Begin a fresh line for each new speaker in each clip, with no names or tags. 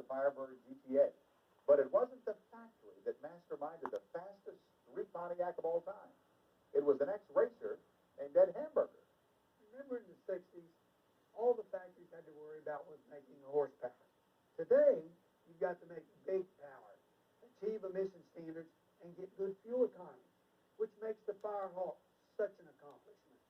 the Firebird GTA. But it wasn't the factory that masterminded the fastest street Pontiac of all time. It was an ex-racer named Ed Hamburger.
Remember in the 60s, all the factories had to worry about was making horsepower. Today, you've got to make big power, achieve emission standards, and get good fuel economy, which makes the Firehawk such an accomplishment.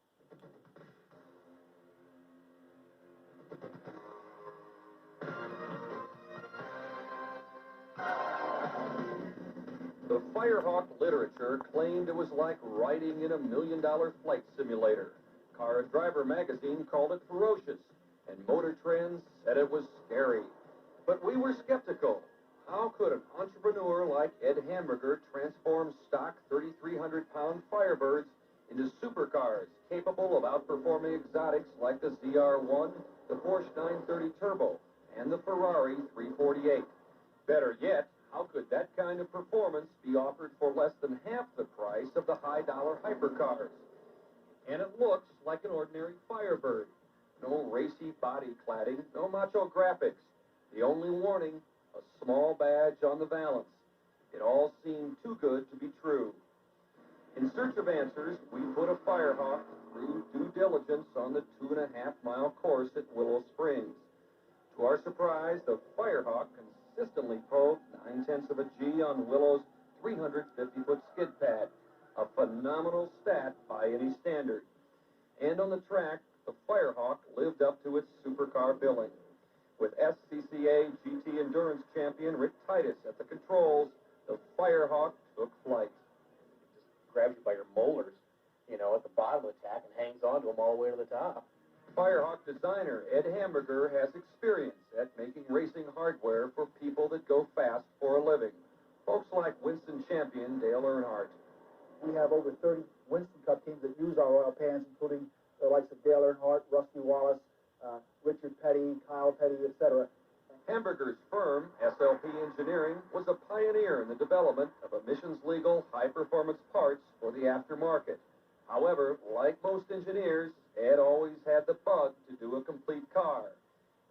The Firehawk literature claimed it was like riding in a $1 million flight simulator. Car Driver magazine called it ferocious, and Motor Trends said it was scary. But we were skeptical. How could an entrepreneur like Ed Hamburger transform stock 3,300-pound Firebirds into supercars capable of outperforming exotics like the ZR1, the Porsche 930 Turbo, and the Ferrari 348? Better yet, how could that kind of performance be offered for less than half the price of the high-dollar hypercars? And it looks like an ordinary Firebird. No racy body cladding, no macho graphics. The only warning, a small badge on the valance. It all seemed too good to be true. In search of answers, we put a Firehawk through due diligence on the 2.5-mile course at Willow Springs. To our surprise, the Firehawk consistently poked 0.9 of a G on Willow's 350-foot skid pad, a phenomenal stat by any standard. And on the track, the Firehawk lived up to its supercar billing. With SCCA GT Endurance champion Rick Titus at the controls, the Firehawk took flight.
It just grabs you by your molars, at the bottom of the tack and hangs on to them all the way to the top.
Firehawk designer Ed Hamburger has experience at making racing hardware for people that go fast for a living. Folks like Winston champion Dale Earnhardt.
We have over 30 Winston Cup teams that use our oil pans, including the likes of Dale Earnhardt, Rusty Wallace, Richard Petty, Kyle Petty, etc.
Hamburger's firm, SLP Engineering, was a pioneer in the development of emissions-legal, high-performance parts for the aftermarket. However, like most engineers, Ed always had the bug to do a complete car.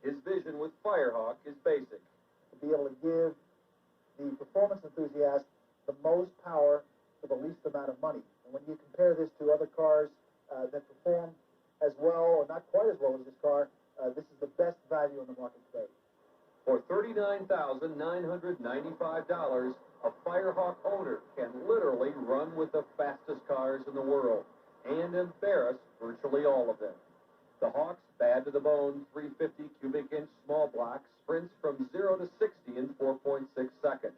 His vision with Firehawk is basic.
To be able to give the performance enthusiast the most power for the least amount of money. And when you compare this to other cars that perform as well or not quite as well as this car, this is the best value in the market today.
For $39,995, a Firehawk owner can literally run with the fastest cars in the world and embarrass virtually all of them. The Hawk's bad to the bone 350 cubic inch small block sprints from 0 to 60 in 4.6 seconds.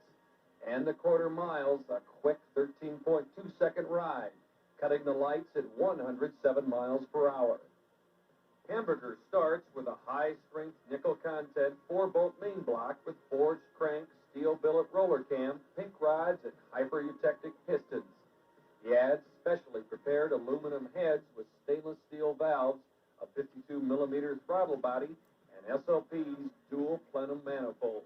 And the quarter mile's a quick 13.2 second ride, cutting the lights at 107 miles per hour. Hamburger starts with a high-strength nickel content 4-bolt main block with forged cranks, steel billet roller cam, pink rods, and hyper-eutectic pistons. He adds specially prepared aluminum heads with stainless steel valves, a 52mm throttle body, and SLP's dual plenum manifold.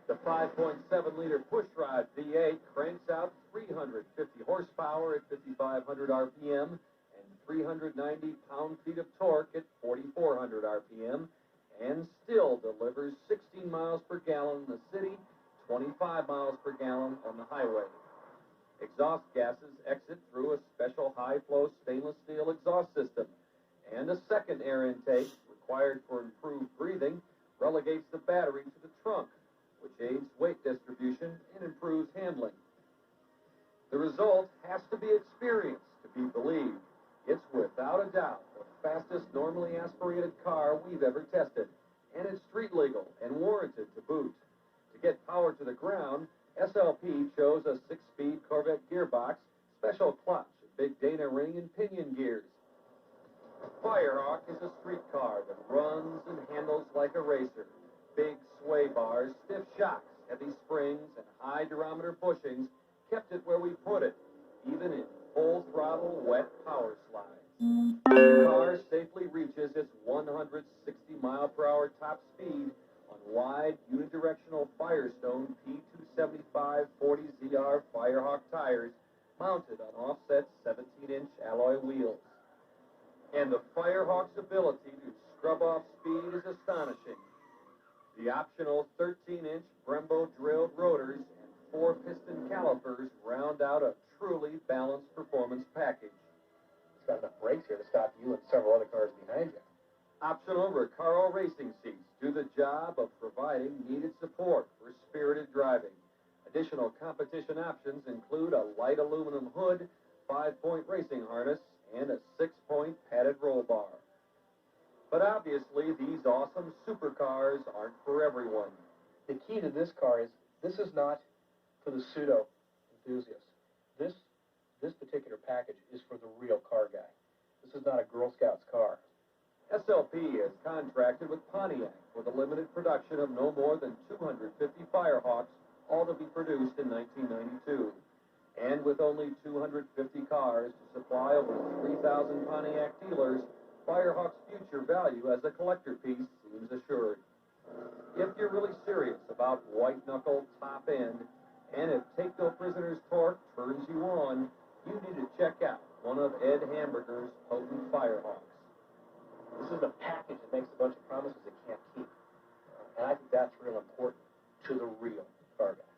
The 5.7-liter pushrod V8 cranks out 350 horsepower at 5,500 RPM and 390 pound-feet of torque at 4,400 RPM, and still delivers 16 miles per gallon in the city, 25 miles per gallon on the highway. Exhaust gases exit through a special high-flow stainless steel exhaust system, and a second air intake, required for improved breathing, relegates the battery to the trunk, which aids weight distribution and improves handling. The result has to be experienced to be believed. It's without a doubt the fastest normally aspirated car we've ever tested, and it's street legal and warranted to boot. To get power to the ground, SLP chose a 6-speed Corvette gearbox, special clutch, a big Dana ring, and pinion gears. Firehawk is a street car that runs and handles like a racer. Big sway bars, stiff shocks, heavy springs, and high durometer bushings kept it where we put it, even in full-throttle wet power slides. The car safely reaches its 160-mile-per-hour top speed on wide unidirectional Firestone P275/40ZR Firehawk tires mounted on offset 17-inch alloy wheels. And the Firehawk's ability to scrub off speed is astonishing. The optional 13-inch Brembo drilled rotors and 4-piston calipers round out a truly balanced performance package.
It's got enough brakes here to stop you and several other cars behind you.
Optional Recaro racing seats do the job of providing needed support for spirited driving. Additional competition options include a light aluminum hood, 5-point racing harness, and a 6-point padded roll bar. But obviously, these awesome supercars aren't for everyone.
The key to this car is this is not for the pseudo enthusiast. This particular package is for the real car guy. This is not a Girl Scouts car.
SLP has contracted with Pontiac for the limited production of no more than 250 Firehawks, all to be produced in 1992. And with only 250 cars to supply over 3,000 Pontiac dealers, Firehawk's future value as a collector piece seems assured. If you're really serious about white-knuckle top end, and if Take No Prisoners torque turns you on, you need to check out one of Ed Hamburger's potent Firehawks.
This is a package that makes a bunch of promises it can't keep. And I think that's real important to the real car guy.